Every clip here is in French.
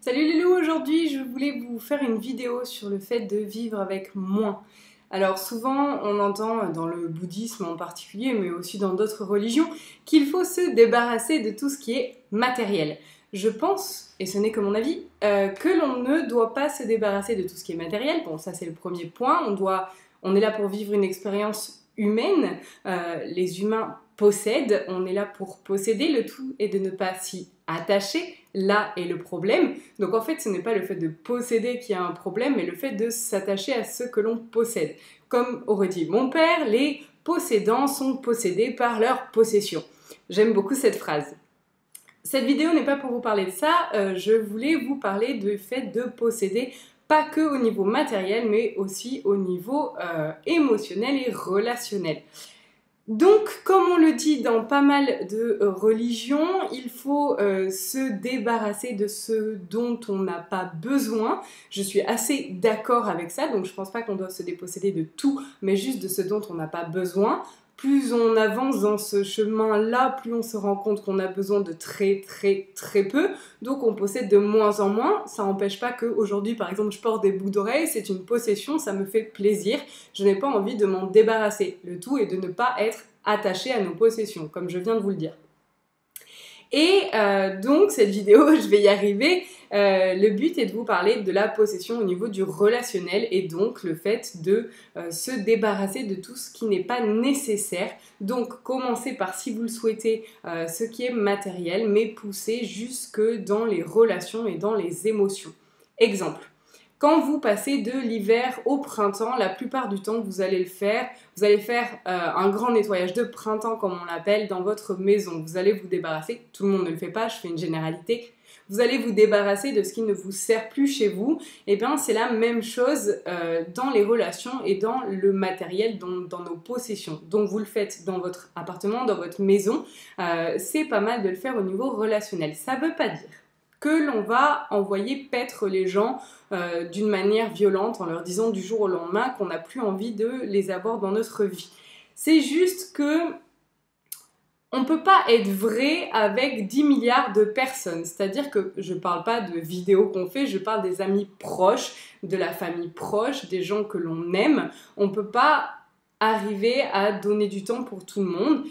Salut les loups, aujourd'hui je voulais vous faire une vidéo sur le fait de vivre avec moins. Alors souvent on entend dans le bouddhisme en particulier, mais aussi dans d'autres religions, qu'il faut se débarrasser de tout ce qui est matériel. Je pense, et ce n'est que mon avis, que l'on ne doit pas se débarrasser de tout ce qui est matériel. Bon, ça c'est le premier point, on est là pour vivre une expérience humaine, les humains possèdent, on est là pour posséder, le tout et de ne pas s'y attacher. Là est le problème. Donc en fait, ce n'est pas le fait de posséder qui a un problème, mais le fait de s'attacher à ce que l'on possède. Comme aurait dit mon père, les possédants sont possédés par leur possession. J'aime beaucoup cette phrase. Cette vidéo n'est pas pour vous parler de ça, je voulais vous parler du fait de posséder pas que au niveau matériel, mais aussi au niveau émotionnel et relationnel. Donc, comme on le dit dans pas mal de religions, il faut se débarrasser de ce dont on n'a pas besoin. Je suis assez d'accord avec ça, donc je pense pas qu'on doit se déposséder de tout, mais juste de ce dont on n'a pas besoin. Plus on avance dans ce chemin-là, plus on se rend compte qu'on a besoin de très peu, donc on possède de moins en moins. Ça n'empêche pas qu'aujourd'hui, par exemple, je porte des boucles d'oreilles, c'est une possession, ça me fait plaisir, je n'ai pas envie de m'en débarrasser. Le tout est de ne pas être attaché à nos possessions, comme je viens de vous le dire. Et donc cette vidéo, je vais y arriver, le but est de vous parler de la possession au niveau du relationnel et donc le fait de se débarrasser de tout ce qui n'est pas nécessaire. Donc commencez par, si vous le souhaitez, ce qui est matériel, mais poussez jusque dans les relations et dans les émotions. Exemple. Quand vous passez de l'hiver au printemps, la plupart du temps, vous allez faire un grand nettoyage de printemps, comme on l'appelle, dans votre maison. Vous allez vous débarrasser, tout le monde ne le fait pas, je fais une généralité, vous allez vous débarrasser de ce qui ne vous sert plus chez vous. Et bien, c'est la même chose dans les relations et dans le matériel, dans nos possessions. Donc, vous le faites dans votre appartement, dans votre maison. C'est pas mal de le faire au niveau relationnel. Ça ne veut pas dire que l'on va envoyer paître les gens d'une manière violente en leur disant du jour au lendemain qu'on n'a plus envie de les avoir dans notre vie. C'est juste que on ne peut pas être vrai avec 10 milliards de personnes. C'est-à-dire que je ne parle pas de vidéos qu'on fait, je parle des amis proches, de la famille proche, des gens que l'on aime. On ne peut pas arriver à donner du temps pour tout le monde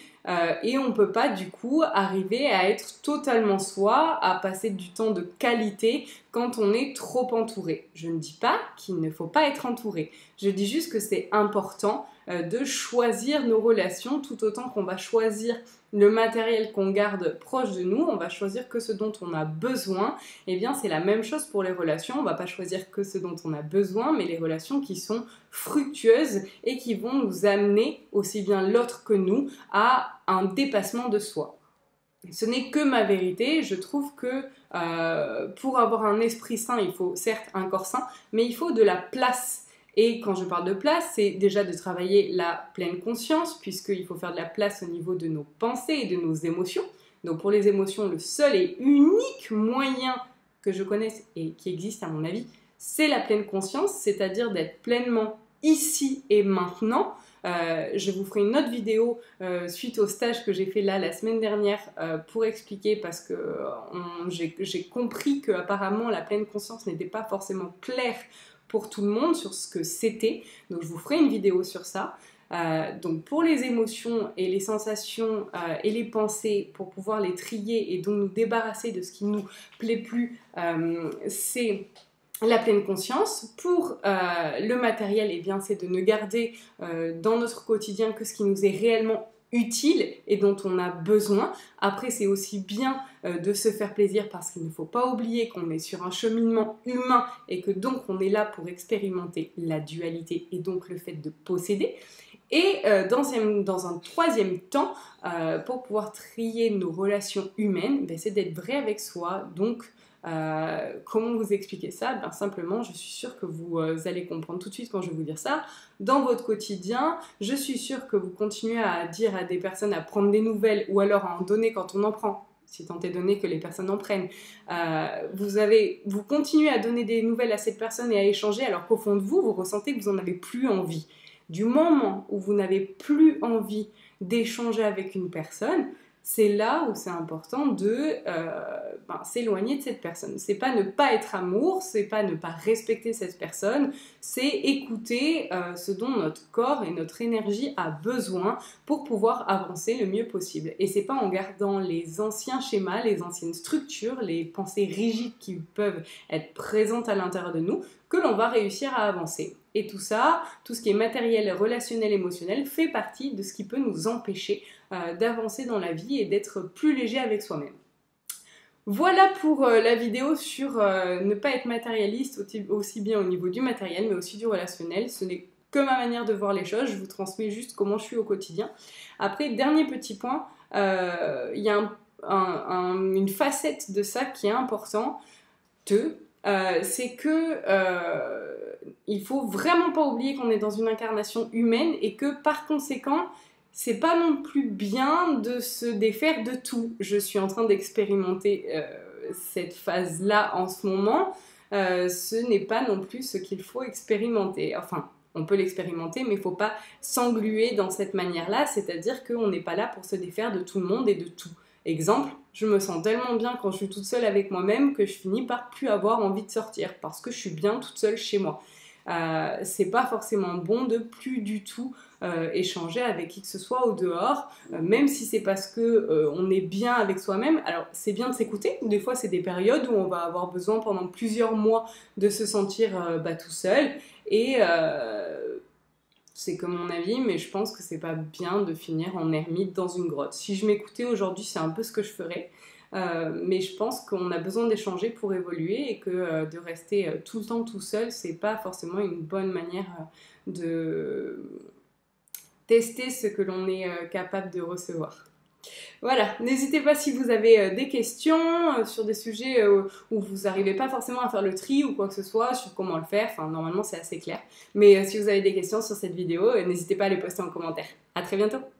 et on ne peut pas du coup arriver à être totalement soi, à passer du temps de qualité quand on est trop entouré. Je ne dis pas qu'il ne faut pas être entouré, je dis juste que c'est important de choisir nos relations tout autant qu'on va choisir le matériel qu'on garde proche de nous, on va choisir que ce dont on a besoin. Et bien c'est la même chose pour les relations, on ne va pas choisir que ce dont on a besoin, mais les relations qui sont fructueuses et qui vont nous amener, aussi bien l'autre que nous, à un dépassement de soi. Ce n'est que ma vérité, je trouve que pour avoir un esprit sain, il faut certes un corps sain, mais il faut de la place. Et quand je parle de place, c'est déjà de travailler la pleine conscience, puisqu'il faut faire de la place au niveau de nos pensées et de nos émotions. Donc pour les émotions, le seul et unique moyen que je connaisse et qui existe à mon avis, c'est la pleine conscience, c'est-à-dire d'être pleinement ici et maintenant. Je vous ferai une autre vidéo suite au stage que j'ai fait là la semaine dernière pour expliquer, parce que j'ai compris qu'apparemment la pleine conscience n'était pas forcément claire pour tout le monde sur ce que c'était, donc je vous ferai une vidéo sur ça. Donc pour les émotions et les sensations et les pensées, pour pouvoir les trier et donc nous débarrasser de ce qui ne nous plaît plus, c'est la pleine conscience. Pour le matériel, eh bien, c'est de ne garder dans notre quotidien que ce qui nous est réellement utile et dont on a besoin. Après, c'est aussi bien de se faire plaisir, parce qu'il ne faut pas oublier qu'on est sur un cheminement humain et que donc on est là pour expérimenter la dualité et donc le fait de posséder. Et dans un troisième temps, pour pouvoir trier nos relations humaines, ben, c'est d'être vrai avec soi. Donc comment vous expliquer ça? Ben, simplement, je suis sûre que vous allez comprendre tout de suite quand je vais vous dire ça. Dans votre quotidien, je suis sûre que vous continuez à dire à des personnes à prendre des nouvelles, ou alors à en donner quand on en prend, si tant est donné que les personnes en prennent. Vous continuez à donner des nouvelles à cette personne et à échanger, alors qu'au fond de vous, vous ressentez que vous n'en avez plus envie. Du moment où vous n'avez plus envie d'échanger avec une personne, c'est là où c'est important de s'éloigner de cette personne. C'est pas ne pas être amour, c'est pas ne pas respecter cette personne, c'est écouter ce dont notre corps et notre énergie a besoin pour pouvoir avancer le mieux possible. Et c'est pas en gardant les anciens schémas, les anciennes structures, les pensées rigides qui peuvent être présentes à l'intérieur de nous que l'on va réussir à avancer. Et tout ça, tout ce qui est matériel, relationnel, émotionnel, fait partie de ce qui peut nous empêcher d'avancer dans la vie et d'être plus léger avec soi-même. Voilà pour la vidéo sur ne pas être matérialiste, aussi bien au niveau du matériel, mais aussi du relationnel. Ce n'est que ma manière de voir les choses, je vous transmets juste comment je suis au quotidien. Après, dernier petit point, il y a une facette de ça qui est importante, c'est que il faut vraiment pas oublier qu'on est dans une incarnation humaine et que par conséquent, c'est pas non plus bien de se défaire de tout. Je suis en train d'expérimenter cette phase-là en ce moment. Ce n'est pas non plus ce qu'il faut expérimenter. Enfin, on peut l'expérimenter, mais il ne faut pas s'engluer dans cette manière-là, c'est-à-dire qu'on n'est pas là pour se défaire de tout le monde et de tout. Exemple, je me sens tellement bien quand je suis toute seule avec moi-même que je finis par plus avoir envie de sortir parce que je suis bien toute seule chez moi. C'est pas forcément bon de plus du tout échanger avec qui que ce soit au dehors, même si c'est parce que on est bien avec soi-même. Alors c'est bien de s'écouter, des fois c'est des périodes où on va avoir besoin pendant plusieurs mois de se sentir tout seul, et c'est comme mon avis, mais je pense que c'est pas bien de finir en ermite dans une grotte. Si je m'écoutais aujourd'hui, c'est un peu ce que je ferais. Mais je pense qu'on a besoin d'échanger pour évoluer et que de rester tout le temps tout seul, c'est pas forcément une bonne manière de tester ce que l'on est capable de recevoir. Voilà, n'hésitez pas si vous avez des questions sur des sujets où vous n'arrivez pas forcément à faire le tri ou quoi que ce soit, sur comment le faire, enfin normalement c'est assez clair. Mais si vous avez des questions sur cette vidéo, n'hésitez pas à les poster en commentaire. À très bientôt!